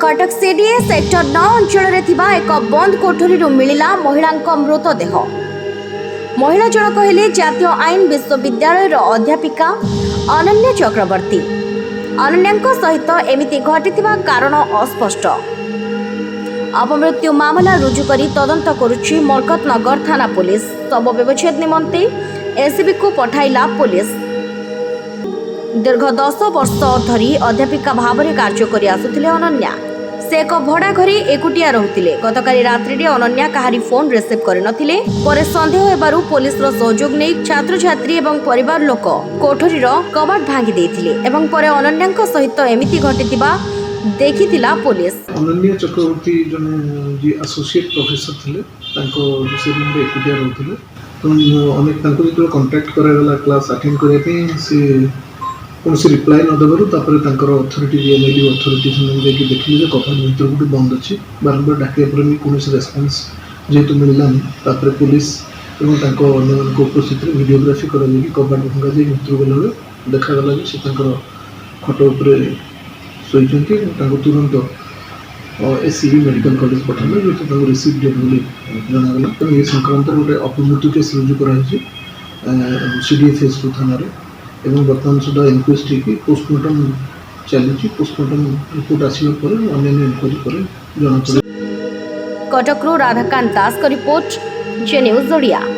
Cuttack CDA sector 9 अंचल एक बंद कोठरी मिला महिला मृतदेह। महिला जनक हेले जातीय आईन विश्वविद्यालय अध्यापिका अनन्या चक्रवर्ती। अनन्या सहित एमिति घटिथिबा कारण अस्पष्ट। अपमृत्यु मामला रुजु करी तदंत करुछि मरकतनगर थाना पुलिस। शव व्यवच्छेद निमंते एसीबी को पठाइला पुलिस। दीर्घ 10 वर्ष धरी अध्यापिका भाव में कार्य कर आसुथिले अनन्या। से एक भड़ा घरे एकुटिया रहुथिले। गतकाली रात्रि अनन्या कहारी फोन रिसीव करनथिले। परे संदेह हेबारु पुलिस रो सहयोग नै छात्र छात्री एवं परिवार लोक कोठरीर कबाट भांगी देथिले एवं परे अनन्या सहित एमिति घटिथिबा देखिथिला पुलिस। अनन्या चक्रवर्ती जने जी एसोसिएट प्रोफेसर थिले तांको से रूम रे एकुटिया रहुथिले। तो अनेक तांको जो कांटेक्ट करागला क्लास अटेंड करे पे से कौन से रिप्लाई न देवर अथॉरिटी एमएलडी अथॉरिटी से देखिले जे कपाट भीतर गोटे बंद अच्छी बारंबार डाकिया पर भी कौन रेस्पॉन्स जेहेतु मिललानी तापर पुलिस एवं तांको अन्य उपस्थित वीडियोग्राफी कर कपाट भंगा जाए भीतर गला देखागला कि से खट उपर शोचती तुरंत एससीबी मेडिकल कॉलेज पठाला जो रिसीव डेट बोली जनागला। तेणु ये संक्रांत गोटे अपमृत्यु केस रुजु कराई सीडीए फेस 2 थाना एवं बर्तमान सुधा इनक्वेस्ट की पोस्टमार्टम चली। पोस्टमार्टम रिपोर्ट आसवा पर अन्य इनक्वारी पर जना। कटकरू राधाकांत दास का रिपोर्ट, जे न्यूज ओडिया।